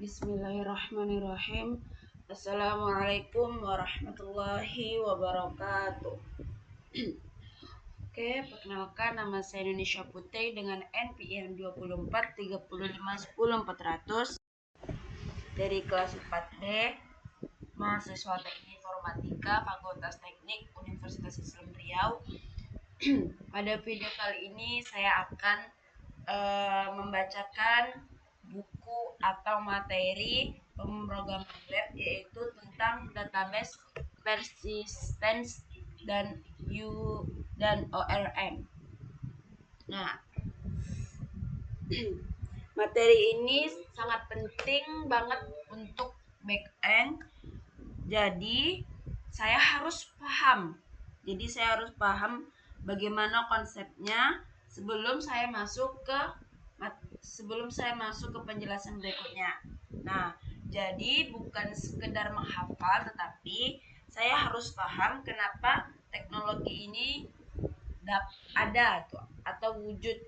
Bismillahirrahmanirrahim. Assalamualaikum warahmatullahi wabarakatuh. Oke, perkenalkan nama saya Indonesia Putri dengan NPM 24 35 10 400 dari kelas 4D, mahasiswa Teknik Informatika Fakultas Teknik Universitas Islam Riau. Pada video kali ini saya akan membacakan buku atau materi pemrograman web, yaitu tentang database persistence dan ORM. Nah, materi ini sangat penting banget untuk backend. Jadi saya harus paham bagaimana konsepnya sebelum saya masuk ke penjelasan berikutnya. Nah, jadi bukan sekedar menghafal, tetapi saya harus paham kenapa teknologi ini ada atau wujud.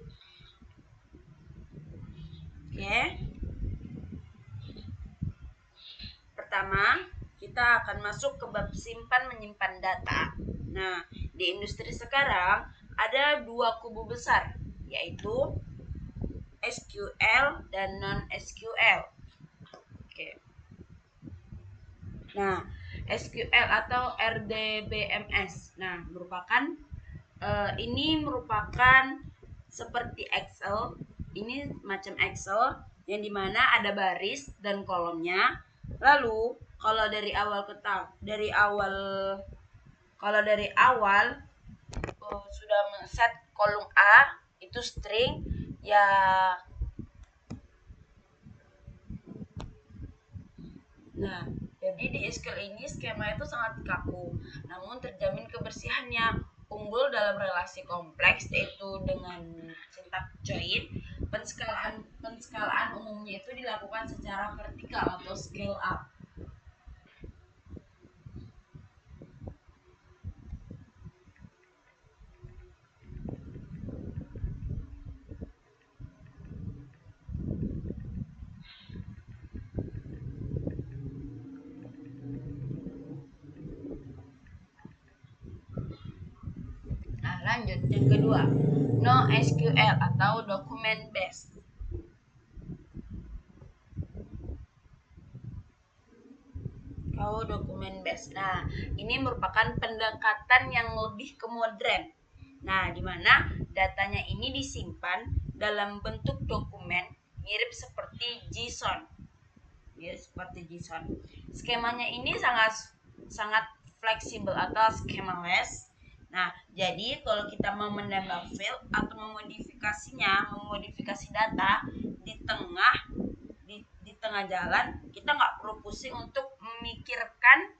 Oke. Pertama, kita akan masuk ke bab simpan menyimpan data. Nah, di industri sekarang ada dua kubu besar, yaitu SQL dan non-SQL. Oke. Nah, SQL atau RDBMS. Nah, ini merupakan seperti Excel. Ini macam Excel yang dimana ada baris dan kolomnya. Lalu kalau dari awal sudah men-set kolom A itu string ya. Nah, jadi di SQL ini skema itu sangat kaku, namun terjamin kebersihannya. Unggul dalam relasi kompleks, yaitu dengan sintak join. Penskalaan umumnya itu dilakukan secara vertikal atau scale up. Nah, lanjut yang kedua, NoSQL atau document based. Dokumen based. Nah, ini merupakan pendekatan yang lebih ke modern. Nah, di mana datanya ini disimpan dalam bentuk dokumen mirip seperti JSON. Skemanya ini sangat fleksibel atau schemaless. Nah, jadi kalau kita mau menambah file atau memodifikasi data di tengah jalan, kita nggak perlu pusing untuk memikirkan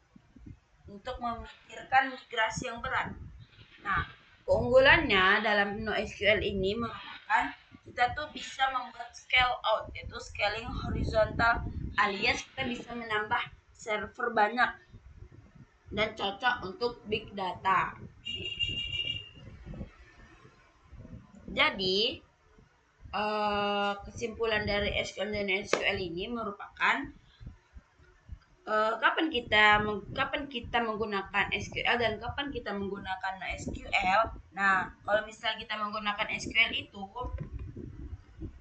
migrasi yang berat. Nah, keunggulannya dalam NoSQL ini merupakan kita tuh bisa membuat scale out, yaitu scaling horizontal, alias kita bisa menambah server banyak dan cocok untuk big data. Jadi kesimpulan dari SQL dan SQL ini merupakan kapan kita menggunakan SQL dan kapan kita menggunakan SQL. Nah, kalau misalnya kita menggunakan SQL itu,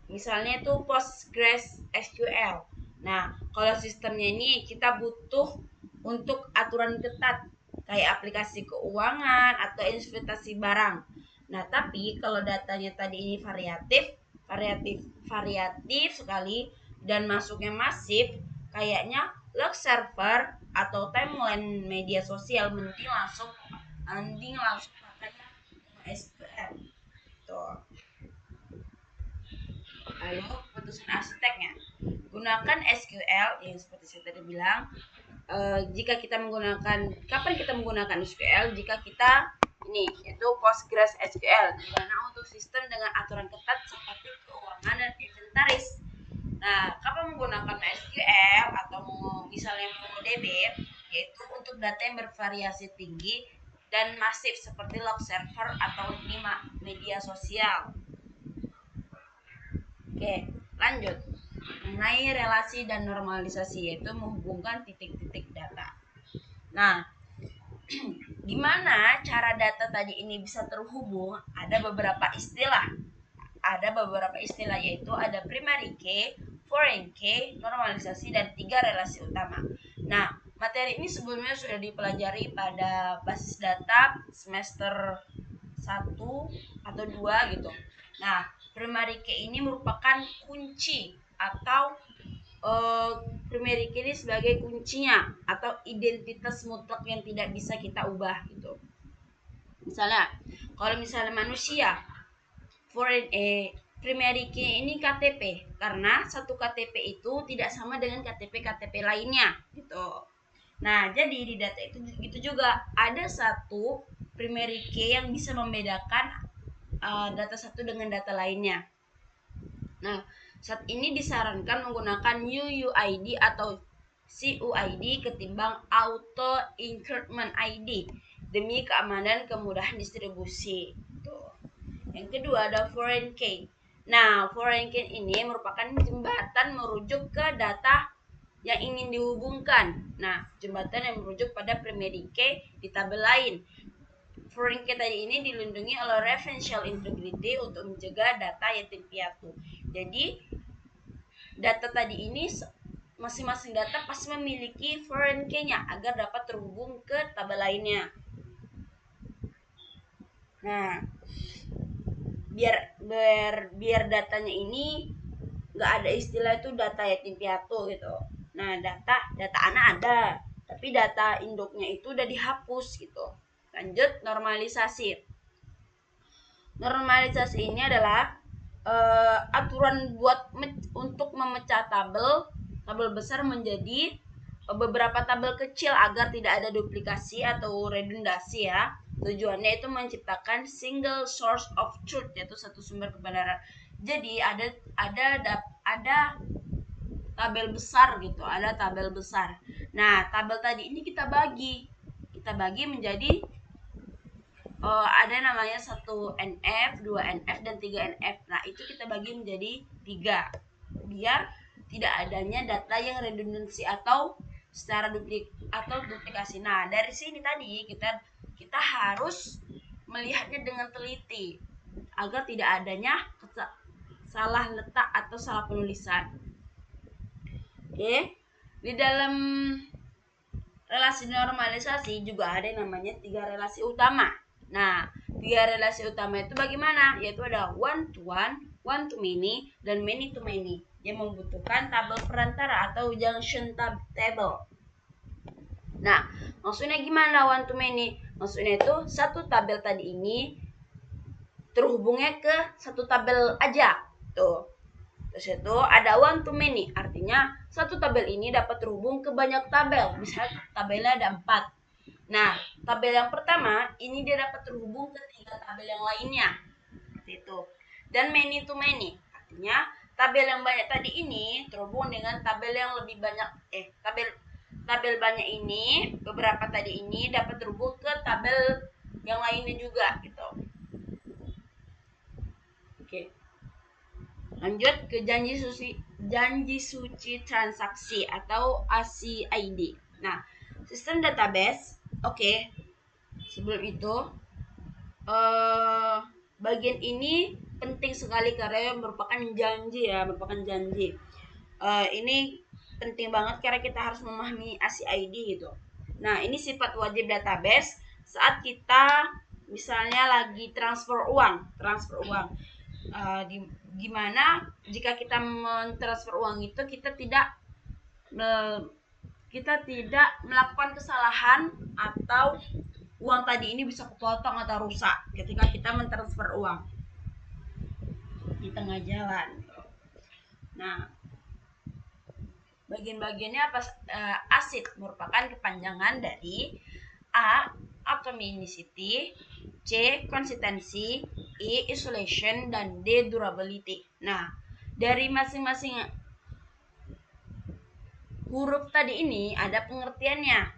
misalnya itu Postgres SQL. Nah, kalau sistemnya ini kita butuh untuk aturan ketat kayak aplikasi keuangan atau investasi barang. Nah, tapi kalau datanya tadi ini variatif sekali dan masuknya masif, kayaknya log server atau timeline media sosial mending langsung pakai SQL. Tuh. Lalu keputusan arsiteknya, gunakan SQL yang seperti saya tadi bilang. Kapan kita menggunakan SQL? Jika kita yaitu Postgres SQL, di mana untuk sistem dengan aturan ketat seperti keuangan dan inventaris. Nah, kapan menggunakan SQL atau misalnya MongoDB, yaitu untuk data yang bervariasi tinggi dan masif seperti log server atau media sosial. Oke, lanjut. mengenai relasi dan normalisasi, yaitu menghubungkan titik-titik data. Nah, gimana cara data tadi ini bisa terhubung? Ada beberapa istilah. Yaitu ada primary key, foreign key, normalisasi, dan 3 relasi utama. Nah, materi ini sebelumnya sudah dipelajari pada basis data semester 1 atau 2 gitu. Nah, primary key ini merupakan kunci atau primary key ini sebagai kuncinya atau identitas mutlak yang tidak bisa kita ubah gitu. Misalnya, kalau misalnya manusia, primary key ini KTP, karena satu KTP itu tidak sama dengan KTP lainnya gitu. Nah, jadi di data itu gitu juga ada satu primary key yang bisa membedakan data satu dengan data lainnya. Nah, saat ini disarankan menggunakan UUID atau CUID ketimbang Auto Increment ID demi keamanan dan kemudahan distribusi. Tuh. Yang kedua ada foreign key. Nah, foreign key ini merupakan jembatan merujuk ke data yang ingin dihubungkan. Nah, jembatan yang merujuk pada primary key di tabel lain. Foreign key tadi ini dilindungi oleh referential integrity untuk mencegah data yatim piatu. Jadi, data tadi ini masing-masing data pasti memiliki foreign key-nya agar dapat terhubung ke tabel lainnya. Nah, biar datanya ini nggak ada istilah itu data yatim piatu gitu. Nah, data anak ada, tapi data induknya itu udah dihapus gitu. Lanjut, normalisasi. Normalisasi ini adalah aturan untuk memecah tabel besar menjadi beberapa tabel kecil agar tidak ada duplikasi atau redundasi ya. Tujuannya itu menciptakan single source of truth, yaitu satu sumber kebenaran. Jadi ada tabel besar gitu, ada tabel besar. Nah, tabel tadi ini kita bagi menjadi ada namanya 1 NF, 2 NF, dan 3 NF. Nah, itu kita bagi menjadi 3 biar tidak adanya data yang redundansi atau secara duplikasi. Nah, dari sini tadi kita harus melihatnya dengan teliti agar tidak adanya salah letak atau salah penulisan. Oke. Di dalam relasi normalisasi juga ada yang namanya 3 relasi utama. Nah, 3 relasi utama itu bagaimana? Yaitu ada one to one, one to many, dan many to many yang membutuhkan tabel perantara atau junction table. Nah, maksudnya gimana one to many? Maksudnya itu satu tabel tadi ini terhubungnya ke satu tabel aja. Tuh. Terus itu ada one to many, artinya satu tabel ini dapat terhubung ke banyak tabel. Misalnya tabelnya ada 4. Nah, tabel yang pertama ini dia dapat terhubung ke 3 tabel yang lainnya. Seperti itu. Dan many to many, artinya tabel yang banyak tadi ini terhubung dengan tabel yang lebih banyak tabel banyak ini, beberapa tadi ini dapat terhubung ke tabel yang lainnya juga gitu. Oke. Lanjut ke janji suci transaksi atau ACID. Nah, sistem database. Oke. Sebelum itu bagian ini penting sekali karena merupakan janji. Ini penting banget karena kita harus memahami ACID gitu. Nah, ini sifat wajib database saat kita misalnya lagi transfer uang. Gimana jika kita mentransfer uang itu kita tidak melakukan kesalahan atau uang tadi ini bisa kepotong atau rusak ketika kita mentransfer uang di tengah jalan. Nah, bagian-bagiannya apa? ACID merupakan kepanjangan dari A. Atomicity, C. Consistency, E. Isolation, dan D. Durability. Nah, dari masing-masing huruf tadi ini ada pengertiannya.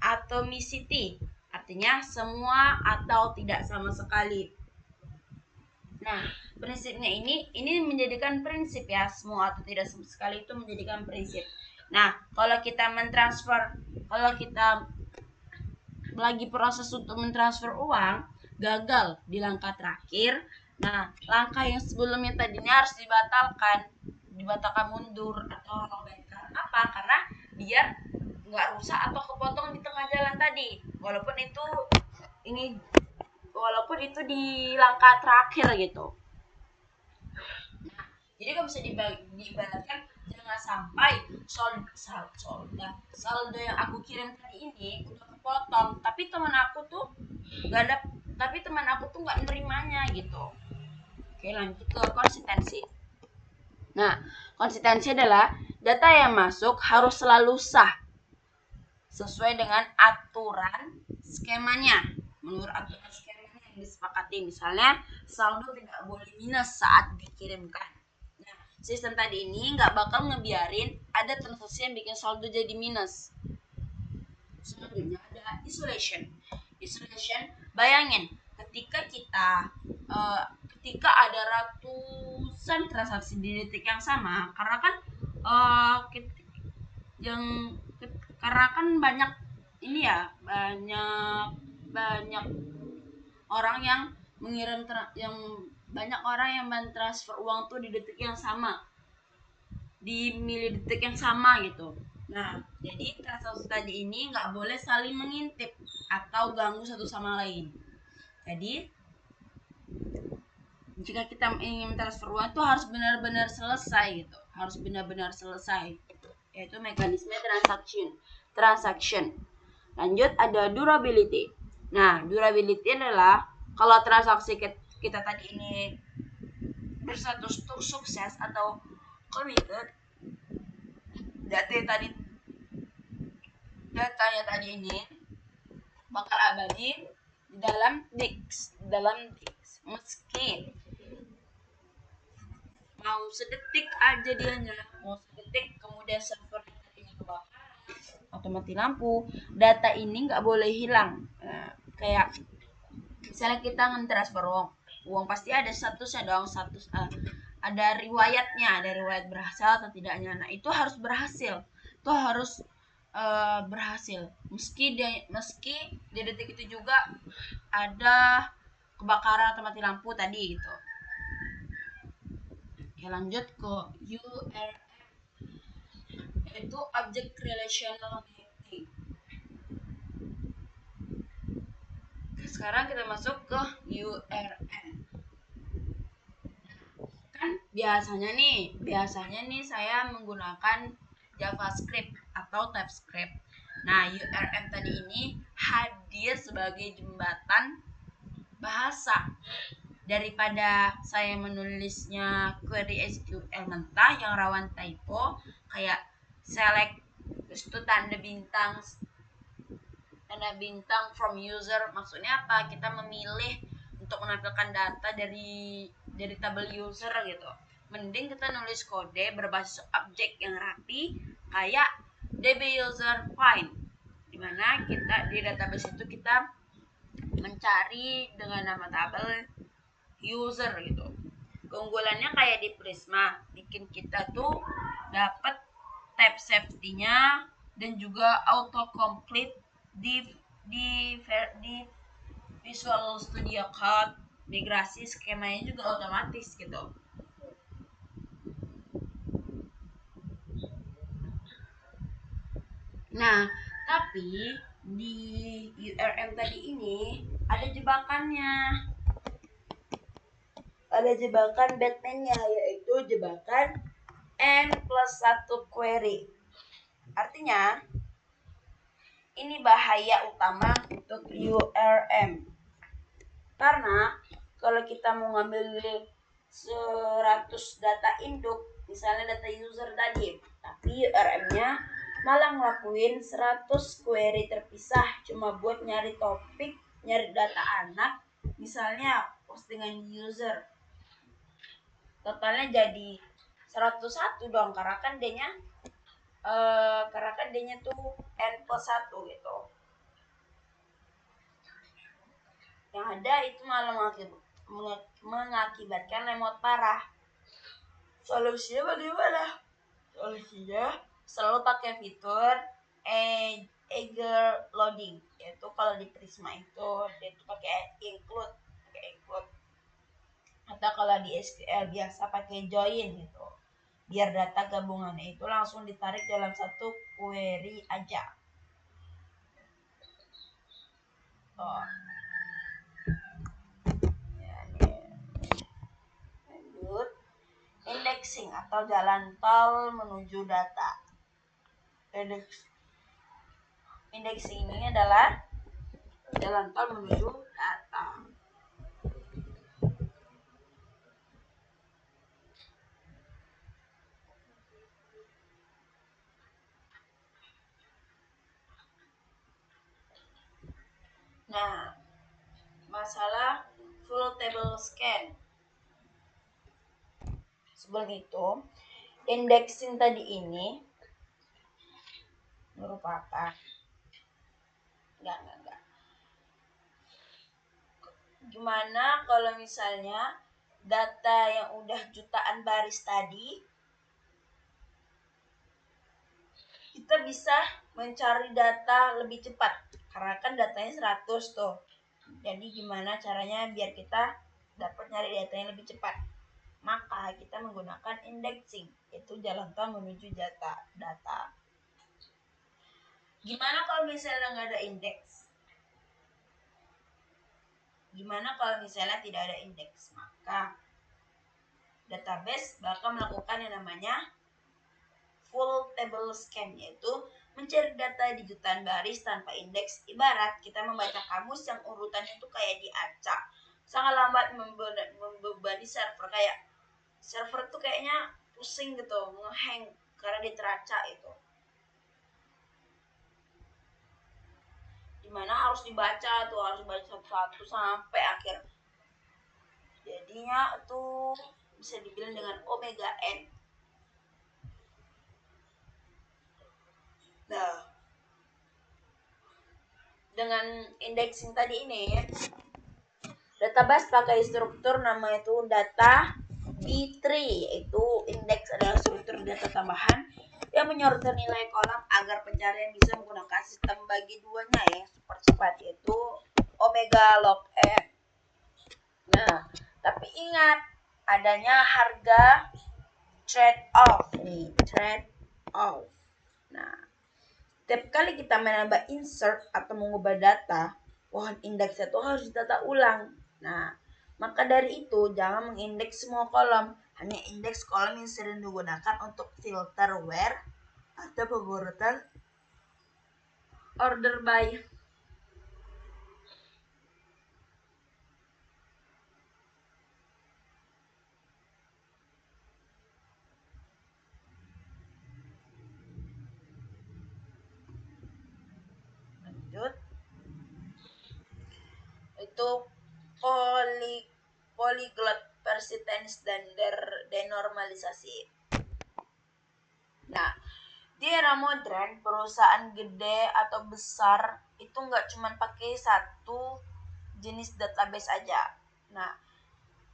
Atomicity artinya semua atau tidak sama sekali. Nah, prinsipnya ini menjadikan prinsip ya, semua atau tidak sama sekali itu menjadikan prinsip. Nah, kalau kita lagi proses untuk mentransfer uang gagal di langkah terakhir, nah langkah yang sebelumnya tadinya harus dibatalkan mundur atau rollback. Apa? Karena biar nggak rusak atau kepotong di tengah jalan tadi, walaupun itu di langkah terakhir gitu. Nah, jadi kalau bisa diibaratkan, jangan sampai saldo yang aku kirim tadi ini udah kepotong, tapi teman aku tuh nggak nerimanya gitu. Oke, lanjut ke konsistensi. Nah, konsistensi adalah data yang masuk harus selalu sah sesuai dengan aturan skemanya. Menurut aturan skemanya yang disepakati, misalnya saldo tidak boleh minus saat dikirimkan. Nah, sistem tadi ini nggak bakal ngebiarin ada transaksi yang bikin saldo jadi minus. Selanjutnya ada isolation. Bayangin ketika ada ratusan transaksi di detik yang sama, karena kan banyak banyak orang yang banyak orang yang mentransfer uang tuh di detik yang sama, di milidetik yang sama gitu. Nah, jadi transaksi tadi ini nggak boleh saling mengintip atau ganggu satu sama lain. Jadi jika kita ingin transfer uang itu harus benar-benar selesai gitu, yaitu mekanisme transaction. Lanjut ada durability. Nah, durability adalah kalau transaksi kita tadi ini berstatus sukses atau committed, datanya tadi ini bakal abadi di dalam disk, meski mau sedetik aja kemudian server ini kebakaran atau mati lampu, data ini nggak boleh hilang. Kayak misalnya kita nge-transfer uang pasti ada statusnya dong, ada riwayat berhasil atau tidaknya. Nah, itu harus berhasil. Meski di detik itu juga ada kebakaran atau mati lampu tadi gitu. Oke, lanjut ke URM, yaitu Object Relational Mapping. Sekarang kita masuk ke URM. Kan biasanya nih saya menggunakan JavaScript atau TypeScript. Nah, URM tadi ini hadir sebagai jembatan bahasa. Daripada saya menulisnya query SQL mentah yang rawan typo, kayak select terus itu tanda bintang from user, maksudnya apa? Kita memilih untuk menampilkan data dari tabel user gitu. Mending kita nulis kode berbasis objek yang rapi kayak db user find, dimana kita di database itu kita mencari dengan nama tabel user gitu. Keunggulannya kayak di Prisma, bikin kita tuh dapat tab safety-nya dan juga autocomplete di Visual Studio Code. Migrasi skemanya juga otomatis gitu. Nah, tapi di URM tadi ini ada jebakannya. Ada jebakan Batman-nya, yaitu jebakan N+1 query. Artinya, ini bahaya utama untuk URM. Karena kalau kita mau ngambil 100 data induk, misalnya data user tadi, tapi URM-nya malah ngelakuin 100 query terpisah cuma buat nyari topik, nyari data anak, misalnya postingan user. Totalnya jadi 101 dong, karena kan D-nya tuh N+1 gitu. Yang ada itu malah mengakibatkan lemot parah. Solusinya bagaimana? Solusinya selalu pakai fitur eager loading, yaitu kalau di Prisma itu dia itu pakai include, atau kalau di SQL biasa pakai join gitu, biar data gabungannya itu langsung ditarik dalam satu query aja. Oh. Ya, lanjut, indexing atau jalan tol menuju data. Indexing ini adalah jalan tol menuju data. Nah, masalah full table scan. Sebelum itu, indexing tadi ini merupakan enggak. Gimana kalau misalnya data yang udah jutaan baris tadi kita bisa mencari data lebih cepat karena kan datanya 100 tuh. Jadi gimana caranya biar kita dapat nyari data yang lebih cepat? Maka kita menggunakan indexing, itu jalan tol menuju data. Gimana kalau misalnya nggak ada indeks? Gimana kalau misalnya tidak ada indeks? Maka database bakal melakukan yang namanya full table scan, yaitu mencari data di jutaan baris tanpa indeks. Ibarat kita membaca kamus yang urutannya itu kayak diacak, sangat lambat, membebani server. Kayak server tuh kayaknya pusing gitu, ngehang karena diteracak itu. Dimana harus dibaca satu-satu sampai akhir. Jadinya tuh bisa dibilang dengan omega n. Nah, dengan indexing tadi ini, database pakai struktur nama itu data B3, yaitu indeks adalah struktur data tambahan yang menyortir nilai kolom agar pencarian bisa menggunakan sistem bagi duanya yang super cepat, yaitu omega log n. Nah, tapi ingat adanya harga trade off nih, trade off. Nah, setiap kali kita menambah insert atau mengubah data, pohon indeksnya itu harus ditata ulang. Nah, maka dari itu jangan mengindeks semua kolom, hanya indeks kolom yang sering digunakan untuk filter where atau pengurutan order by. Lanjut, itu polyglot persistence dan denormalisasi. Nah, di era modern, perusahaan gede atau besar itu nggak cuma pakai satu jenis database aja. Nah,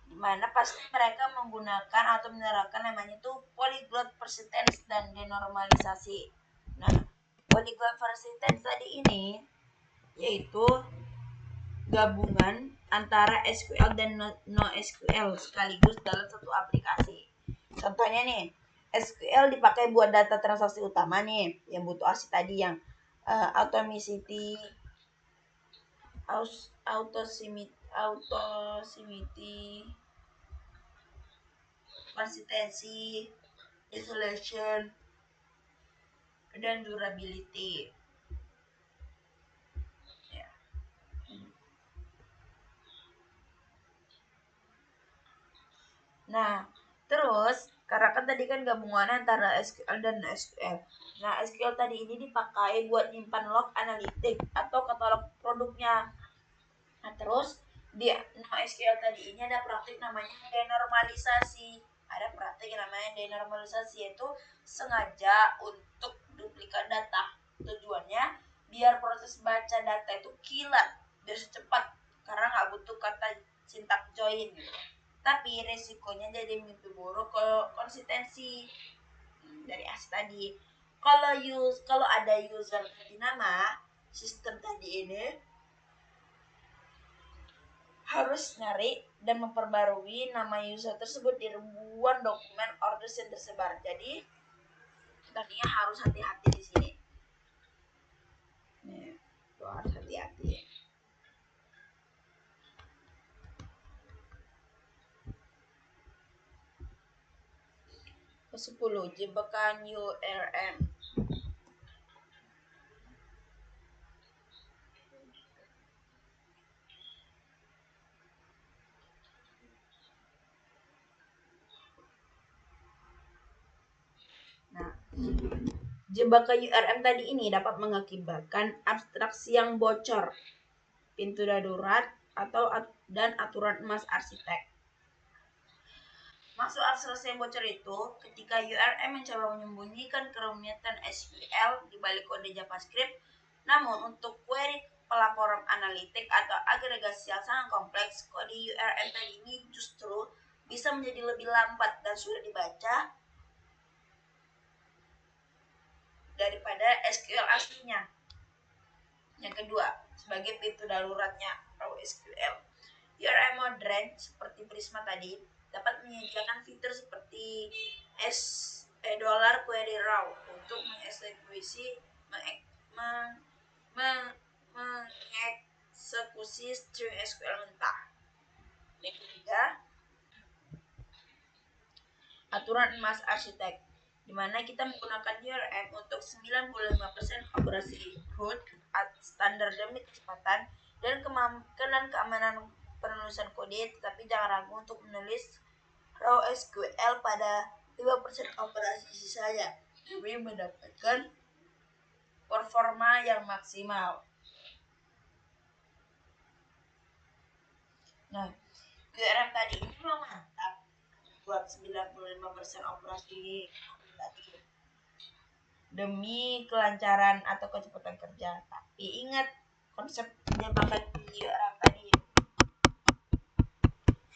dimana pasti mereka menggunakan atau menerapkan namanya itu polyglot persistence dan denormalisasi. Nah, polyglot persistence tadi ini yaitu gabungan antara SQL dan NoSQL sekaligus dalam satu aplikasi. Contohnya nih, SQL dipakai buat data transaksi utama nih, yang butuh ASI tadi yang automaticity, consistency, isolation, dan durability. Ya. Nah, terus karena kan tadi kan gabungan antara SQL dan SQL. Nah, SQL tadi ini dipakai buat nyimpan log analitik atau katalog produknya. Nah, terus di NoSQL tadi ini ada praktik namanya denormalisasi. Ada praktik yang namanya denormalisasi, yaitu sengaja untuk duplikat data. Tujuannya biar proses baca data itu kilat, biar secepat karena nggak butuh kata syntax join gitu. Tapi resikonya jadi mimpi buruk kalau konsistensi dari as tadi. Kalau ada user ganti nama, sistem tadi ini harus nyari dan memperbarui nama user tersebut di ribuan dokumen orders yang tersebar. Jadi tadinya harus hati-hati di sini. Nih, harus hati-hati. Ke-10, jebakan URM. Nah, jebakan URM tadi ini dapat mengakibatkan abstraksi yang bocor, pintu darurat, dan aturan emas arsitek. Maksud abstraksi yang bocor itu ketika URM mencoba menyembunyikan kerumitan SQL di balik kode JavaScript, namun untuk query pelaporan analitik atau agregasi yang sangat kompleks, kode URM tadi ini justru bisa menjadi lebih lambat dan sulit dibaca daripada SQL aslinya. Yang kedua, sebagai pintu daruratnya raw SQL, URM modern seperti Prisma tadi dapat menyediakan fitur seperti $query raw untuk mengeksekusi string SQL mentah. Yang ketiga, aturan emas arsitek, di mana kita menggunakan URM untuk 95% operasi root, standar demi kecepatan dan keamanan penulisan kode, tetapi jangan ragu untuk menulis raw SQL pada 5% operasi sisanya demi mendapatkan performa yang maksimal. Nah, URM tadi ini memang mantap buat 95% operasi tadi demi kelancaran atau kecepatan kerja. Tapi ingat konsep jebakan URM tadi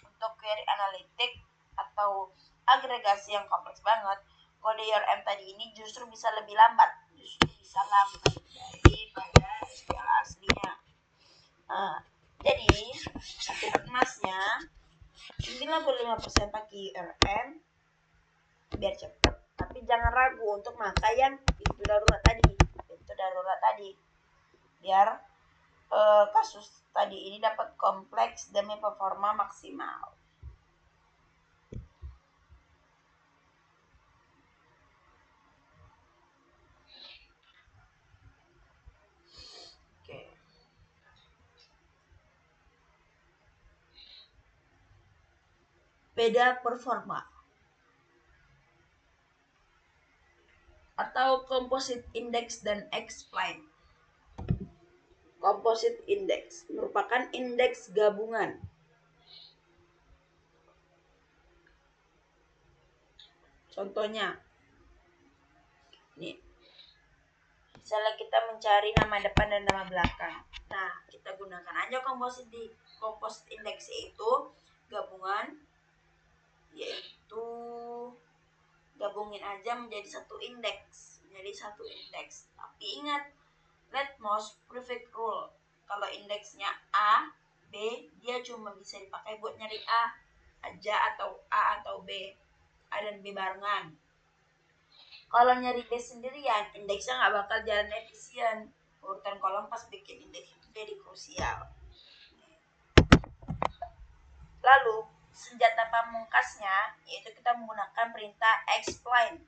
untuk query analitik atau agregasi yang kompleks banget, kode URM tadi ini justru bisa lebih lambat, daripada SQL aslinya. Jadi aturan emasnya 95% pakai URM biar cepat, tapi jangan ragu untuk pakai yang pintu darurat tadi biar kasus tadi ini dapat kompleks demi performa maksimal. Oke. Beda performa atau composite index dan explain. Composite index merupakan indeks gabungan. Contohnya, nih, misalnya kita mencari nama depan dan nama belakang. Nah, kita gunakan aja composite index, yaitu gabungan, yaitu gabungin aja menjadi satu indeks. Tapi ingat, leftmost prefix rule. Kalau indeksnya A, B, dia cuma bisa dipakai buat nyari A aja atau A atau B. A dan B barengan. Kalau nyari B sendirian, indeksnya nggak bakal jalan efisien. Urutan kolom pas bikin indeks itu jadi krusial. Lalu, senjata pamungkasnya yaitu kita menggunakan perintah explain.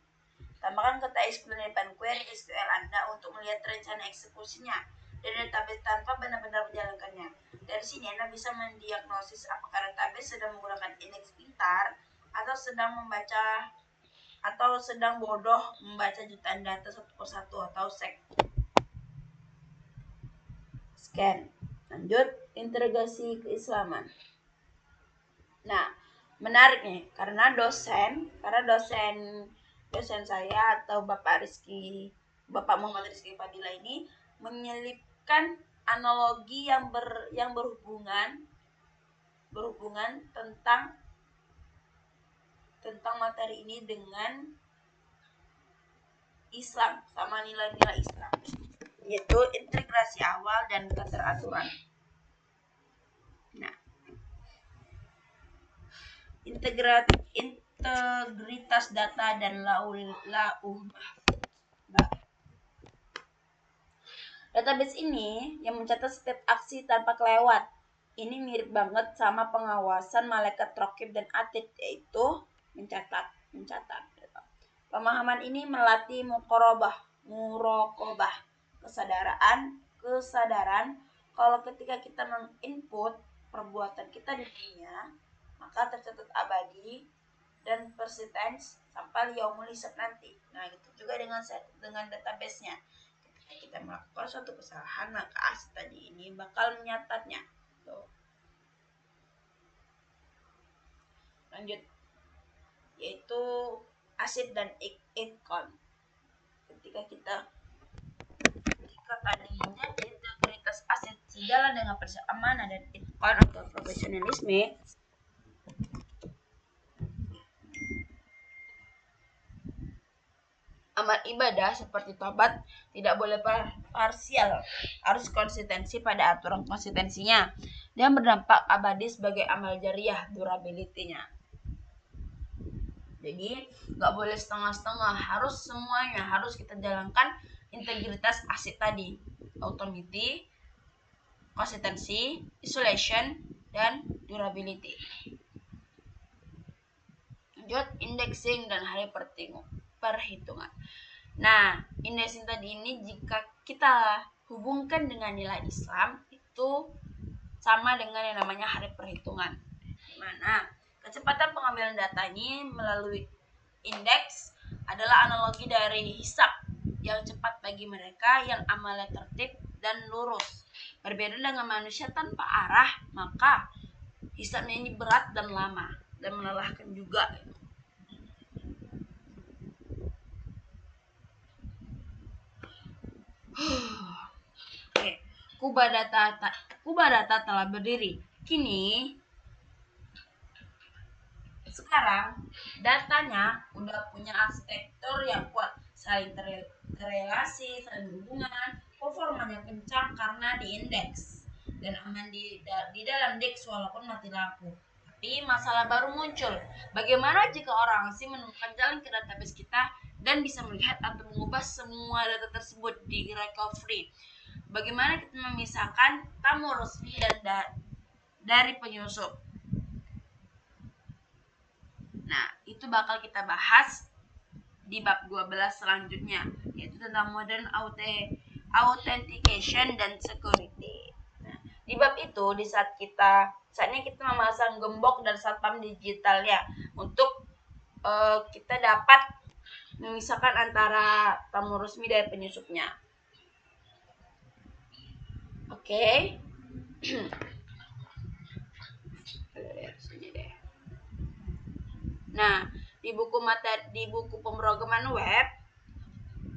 Tambahkan kata explain di depan query SQL Anda untuk melihat rencana eksekusinya dan database tanpa benar-benar menjalankannya. Dari sini Anda bisa mendiagnosis apakah database sedang menggunakan indeks pintar atau sedang bodoh membaca jutaan data satu persatu atau scan. Lanjut, interogasi keislaman. Nah, menarik nih karena dosen saya atau Bapak Muhammad Rizky Fadila ini menyelipkan analogi yang berhubungan berhubungan tentang materi ini dengan Islam, sama nilai-nilai Islam, yaitu integrasi awal dan keteraturan. Nah, integritas data dan database ini yang mencatat setiap aksi tanpa kelewat. Ini mirip banget sama pengawasan malaikat raqib dan atid, yaitu mencatat. Pemahaman ini melatih muraqabah, kesadaran kalau ketika kita menginput perbuatan kita di dunia, maka tercatat abadi dan persistence sampai yaumul hisab nanti. Nah, itu juga dengan database-nya. Ketika kita melakukan suatu kesalahan, maka aset tadi ini bakal menyatatnya. Tuh. Lanjut, yaitu asid dan itqan. Ketika tadinya integritas asid sejalan dengan prinsip amanah dan itqan atau profesionalisme, amal ibadah seperti tobat tidak boleh parsial, harus konsistensi pada aturan konsistensinya dan berdampak abadi sebagai amal jariah, durability-nya. Jadi nggak boleh setengah-setengah, harus semuanya, harus kita jalankan integritas asid tadi, automaticity, konsistensi, isolation, dan durability. Lanjut, indexing dan hari perhitungan. Nah, indexing tadi ini jika kita hubungkan dengan nilai Islam itu sama dengan yang namanya hari perhitungan. Dimana kecepatan pengambilan data ini melalui indeks adalah analogi dari hisab yang cepat bagi mereka yang amalnya tertib dan lurus. Berbeda dengan manusia tanpa arah, maka hisabnya ini berat dan lama dan melelahkan juga. Oke, Kubadata telah berdiri. Kini sekarang datanya udah punya arsitektur yang kuat, saling terrelasi, saling berhubungan, performanya kencang karena diindeks dan aman di dalam DEX walaupun mati lampu. Tapi masalah baru muncul. Bagaimana jika orang asing menemukan jalan ke database kita dan bisa melihat atau mengubah semua data tersebut di recovery? Bagaimana kita memisahkan tamu resmi dan dari penyusup? Nah, itu bakal kita bahas di bab 12 selanjutnya, yaitu tentang modern authentication dan security. Nah, di bab itu saatnya kita memasang gembok dan satpam digitalnya untuk kita dapat memisahkan antara tamu resmi dari penyusupnya. Oke. Nah, di buku pemrograman web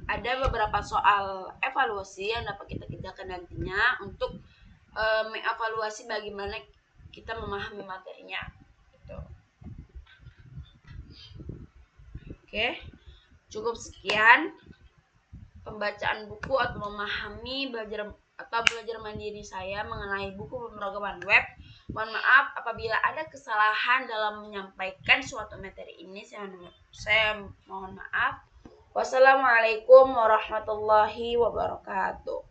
ada beberapa soal evaluasi yang dapat kita kerjakan nantinya untuk mengevaluasi bagaimana kita memahami materinya. Gitu. Oke, cukup sekian pembacaan buku atau memahami belajar mandiri saya mengenai buku pemrograman web. Mohon maaf apabila ada kesalahan dalam menyampaikan suatu materi ini, saya mohon maaf. Wassalamualaikum warahmatullahi wabarakatuh.